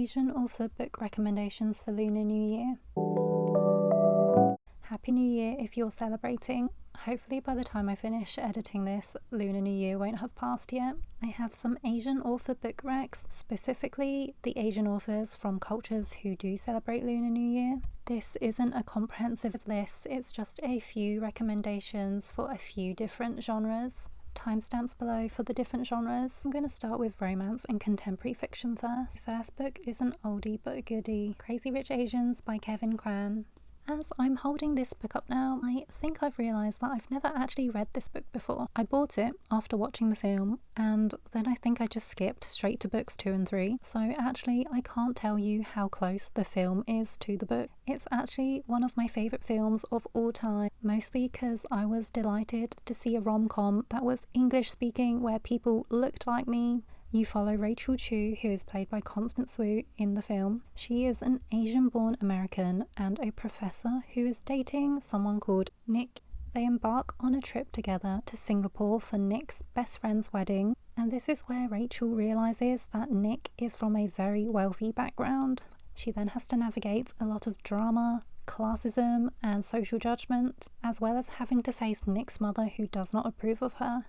Asian author book recommendations for Lunar New Year. Happy New Year if you're celebrating. Hopefully by the time I finish editing this, Lunar New Year won't have passed yet. I have some Asian author book recs, specifically the Asian authors from cultures who do celebrate Lunar New Year. This isn't a comprehensive list, it's just a few recommendations for a few different genres. Timestamps below for the different genres. I'm going to start with romance and contemporary fiction first. The first book is an oldie but a goodie, Crazy Rich Asians by Kwan. As I'm holding this book up now, I think I've realised that I've never actually read this book before. I bought it after watching the film, and then I think I just skipped straight to books 2 and 3. So actually I can't tell you how close the film is to the book. It's actually one of my favourite films of all time, mostly because I was delighted to see a rom-com that was English speaking where people looked like me. You follow Rachel Chu, who is played by Constance Wu in the film. She is an Asian-born American and a professor who is dating someone called Nick. They embark on a trip together to Singapore for Nick's best friend's wedding, and this is where Rachel realises that Nick is from a very wealthy background. She then has to navigate a lot of drama, classism and social judgment, as well as having to face Nick's mother who does not approve of her.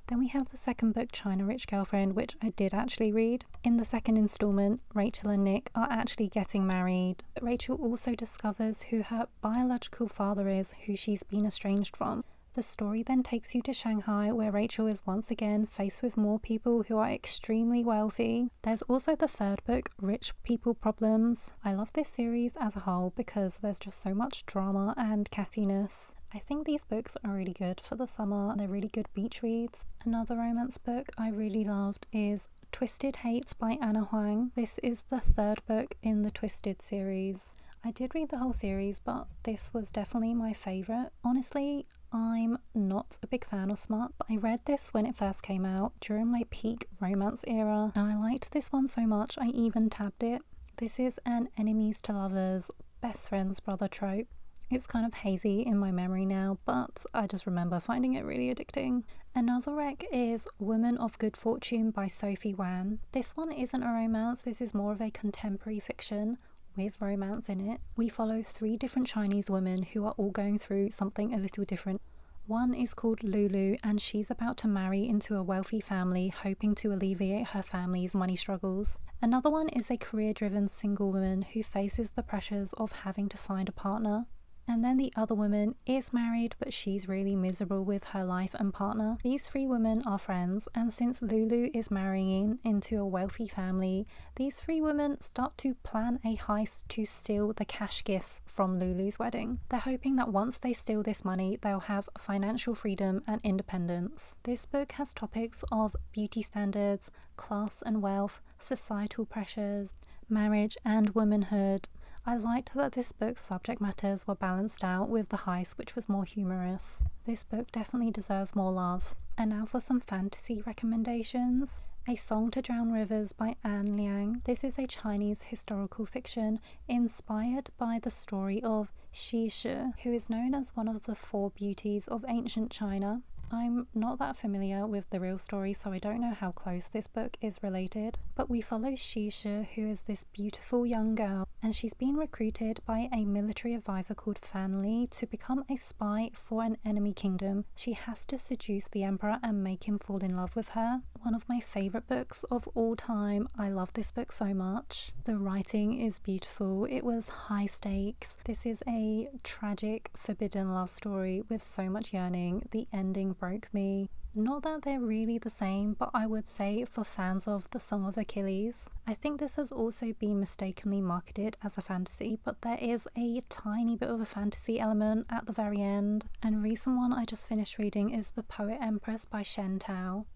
Then we have the second book, China Rich Girlfriend, which I did actually read. In the second instalment, Rachel and Nick are actually getting married. Rachel also discovers who her biological father is, who she's been estranged from. The story then takes you to Shanghai, where Rachel is once again faced with more people who are extremely wealthy. There's also the third book, Rich People Problems. I love this series as a whole because there's just so much drama and cattiness. I think these books are really good for the summer. They're really good beach reads. Another romance book I really loved is Twisted Hate by Huang. This is the third book in the Twisted series. I did read the whole series, but this was definitely my favourite. Honestly, I'm not a big fan of smut, but I read this when it first came out during my peak romance era, and I liked this one so much I even tabbed it. This is an enemies to lovers, best friends brother trope. It's kind of hazy in my memory now, but I just remember finding it really addicting. Another rec is Woman of Good Fortune by Sophie Huang. This one isn't a romance, this is more of a contemporary fiction with romance in it. We follow 3 different Chinese women who are all going through something a little different. One is called Lulu, and she's about to marry into a wealthy family, hoping to alleviate her family's money struggles. Another one is a career-driven single woman who faces the pressures of having to find a partner. And then the other woman is married, but she's really miserable with her life and partner. These 3 women are friends, and since Lulu is marrying into a wealthy family, these 3 women start to plan a heist to steal the cash gifts from Lulu's wedding. They're hoping that once they steal this money, they'll have financial freedom and independence. This book has topics of beauty standards, class and wealth, societal pressures, marriage and womanhood. I liked that this book's subject matters were balanced out with the heist, which was more humorous. This book definitely deserves more love. And now for some fantasy recommendations. A Song to Drown Rivers by Liang. This is a Chinese historical fiction inspired by the story of Shi, who is known as one of the 4 beauties of ancient China. I'm not that familiar with the real story, so I don't know how close this book is related, but we follow Shi, who is this beautiful young girl, and she's been recruited by a military advisor called Fan Li to become a spy for an enemy kingdom. She has to seduce the emperor and make him fall in love with her. One of my favourite books of all time. I love this book so much. The writing is beautiful. It was high stakes. This is a tragic, forbidden love story with so much yearning. The ending broke me. Not that they're really the same, but I would say for fans of The Song of Achilles. I think this has also been mistakenly marketed as a fantasy, but there is a tiny bit of a fantasy element at the very end. And a recent one I just finished reading is The Poet Empress by Shen.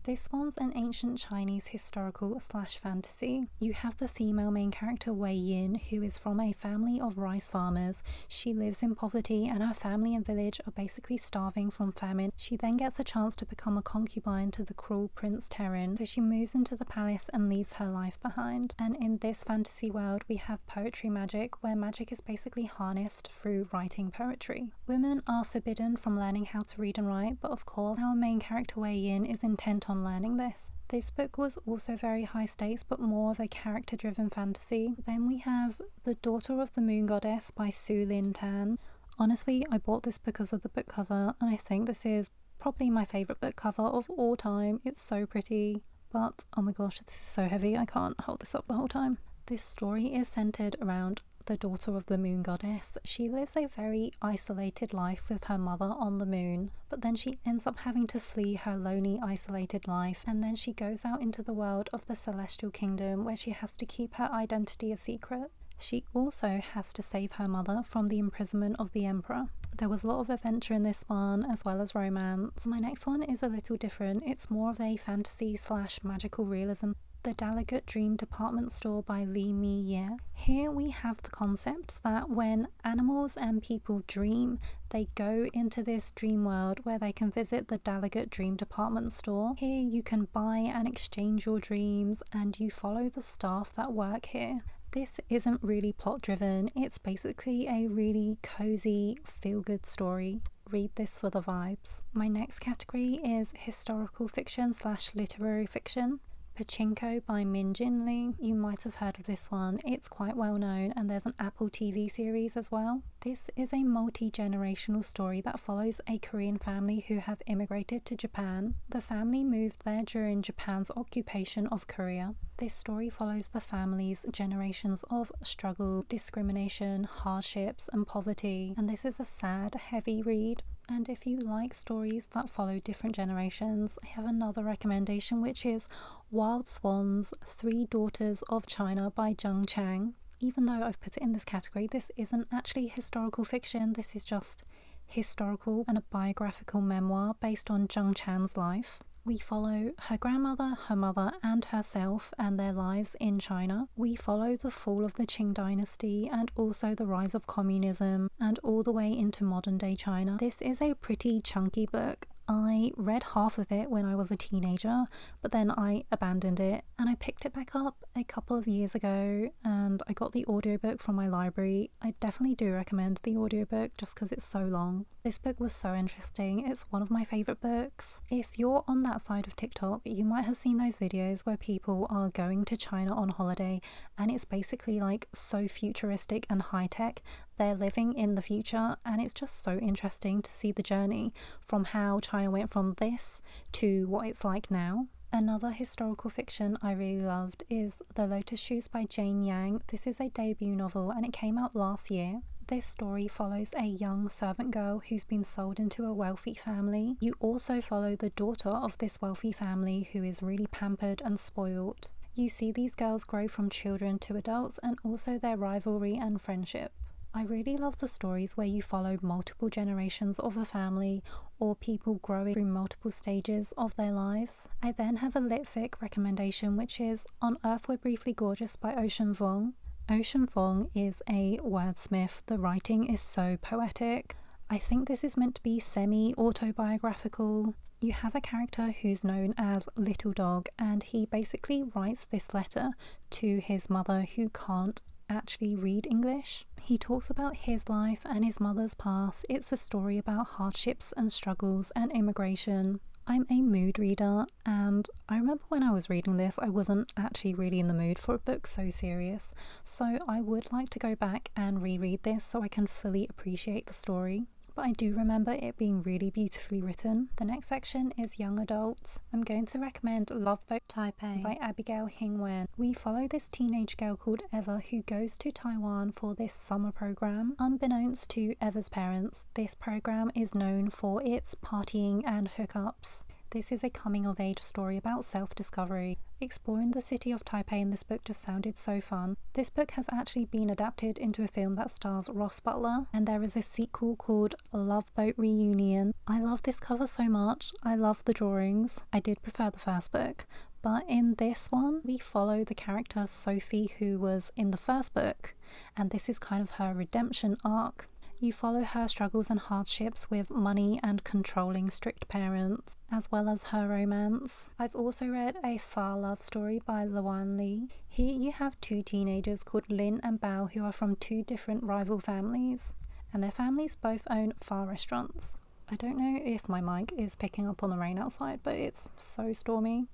This one's an ancient Chinese historical / fantasy. You have the female main character Wei Yin, who is from a family of rice farmers. She lives in poverty and her family and village are basically starving from famine. She then gets a chance to become a concubine to the cruel Prince Terran, so she moves into the palace and leaves her life behind. And in this fantasy world we have poetry magic, where magic is basically harnessed through writing poetry. Women are forbidden from learning how to read and write, but of course our main character Wei Yin is intent on learning this. This book was also very high stakes, but more of a character driven fantasy. Then we have The Daughter of the Moon Goddess by Su Lin Tan. Honestly, I bought this because of the book cover, and I think this is probably my favourite book cover of all time. It's so pretty, but oh my gosh, this is so heavy, I can't hold this up the whole time. This story is centred around the daughter of the moon goddess. She lives a very isolated life with her mother on the moon, but then she ends up having to flee her lonely, isolated life, and then she goes out into the world of the celestial kingdom, where she has to keep her identity a secret. She also has to save her mother from the imprisonment of the emperor. There was a lot of adventure in this one, as well as romance. My next one is a little different. It's more of a fantasy / magical realism. The Dallergut Dream Department Store by Miye. Here we have the concept that when animals and people dream, they go into this dream world where they can visit the Dallergut Dream Department Store. Here you can buy and exchange your dreams, and you follow the staff that work here. This isn't really plot driven, it's basically a really cozy, feel-good story. Read this for the vibes. My next category is historical fiction / literary fiction. Pachinko by Jin Lee. You might have heard of this one. It's quite well known, and there's an Apple TV series as well. This is a multi-generational story that follows a Korean family who have immigrated to Japan. The family moved there during Japan's occupation of Korea. This story follows the family's generations of struggle, discrimination, hardships, and poverty, and this is a sad, heavy read. And if you like stories that follow different generations, I have another recommendation, which is Wild Swans, 3 Daughters of China by Chang. Even though I've put it in this category, this isn't actually historical fiction, this is just historical and a biographical memoir based on Chang's life. We follow her grandmother, her mother, and herself and their lives in China. We follow the fall of the Qing dynasty and also the rise of communism and all the way into modern day China. This is a pretty chunky book. I read half of it when I was a teenager, but then I abandoned it and I picked it back up a couple of years ago, and I got the audiobook from my library. I definitely do recommend the audiobook just because it's so long. This book was so interesting. It's one of my favourite books. If you're on that side of TikTok, you might have seen those videos where people are going to China on holiday, and it's basically like so futuristic and high tech. They're living in the future, and it's just so interesting to see the journey from how China went from this to what it's like now. Another historical fiction I really loved is The Lotus Shoes by Liang. This is a debut novel and it came out last year. This story follows a young servant girl who's been sold into a wealthy family. You also follow the daughter of this wealthy family who is really pampered and spoiled. You see these girls grow from children to adults and also their rivalry and friendship. I really love the stories where you follow multiple generations of a family or people growing through multiple stages of their lives. I then have a litfic recommendation, which is On Earth We're Briefly Gorgeous by Vuong. Vuong is a wordsmith. The writing is so poetic. I think this is meant to be semi-autobiographical. You have a character who's known as Little Dog, and he basically writes this letter to his mother who can't actually read English. He talks about his life and his mother's past. It's a story about hardships and struggles and immigration. I'm a mood reader, and I remember when I was reading this, I wasn't actually really in the mood for a book so serious. So I would like to go back and reread this so I can fully appreciate the story. But I do remember it being really beautifully written. The next section is young adult. I'm going to recommend Loveboat Taipei by Abigail Hing. We follow this teenage girl called Eva who goes to Taiwan for this summer program. Unbeknownst to Eva's parents, this program is known for its partying and hookups. This is a coming-of-age story about self-discovery. Exploring the city of Taipei in this book just sounded so fun. This book has actually been adapted into a film that stars Ross Butler, and there is a sequel called Loveboat Reunion. I love this cover so much. I love the drawings. I did prefer the first book, but in this one, we follow the character Sophie, who was in the first book, and this is kind of her redemption arc. You follow her struggles and hardships with money and controlling strict parents, as well as her romance. I've also read a far love story by Lunar Lee. Here you have two teenagers called Lynn and Bao who are from two different rival families, and their families both own phar restaurants. I don't know if my mic is picking up on the rain outside, but it's so stormy.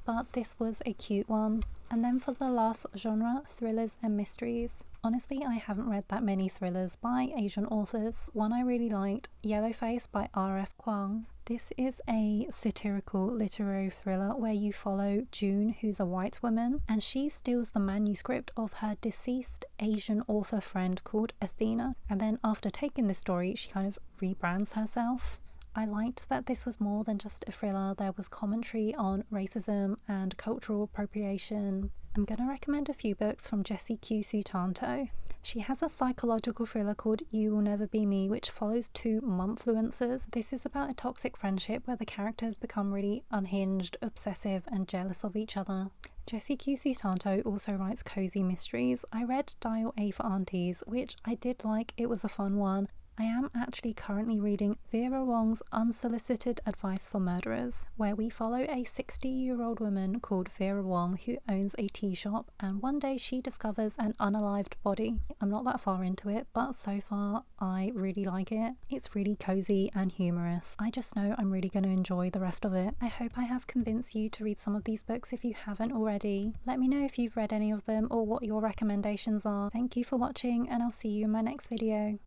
But this was a cute one. And then for the last genre, thrillers and mysteries. Honestly, I haven't read that many thrillers by Asian authors. One I really liked, Yellowface by R.F. Kuang. This is a satirical literary thriller where you follow June, who's a white woman, and she steals the manuscript of her deceased Asian author friend called Athena. And then after taking this story, she kind of rebrands herself. I liked that this was more than just a thriller. There was commentary on racism and cultural appropriation. I'm going to recommend a few books from Jessie Q. Sutanto. She has a psychological thriller called You Will Never Be Me, which follows two mumfluencers. This is about a toxic friendship where the characters become really unhinged, obsessive, and jealous of each other. Jessie Q. Sutanto also writes cozy mysteries. I read Dial A for Aunties, which I did like. It was a fun one. I am actually currently reading Vera Wong's Unsolicited Advice for Murderers, where we follow a 60-year-old woman called Vera Wong who owns a tea shop, and one day she discovers an unalived body. I'm not that far into it, but so far I really like it. It's really cozy and humorous. I just know I'm really going to enjoy the rest of it. I hope I have convinced you to read some of these books if you haven't already. Let me know if you've read any of them or what your recommendations are. Thank you for watching, and I'll see you in my next video.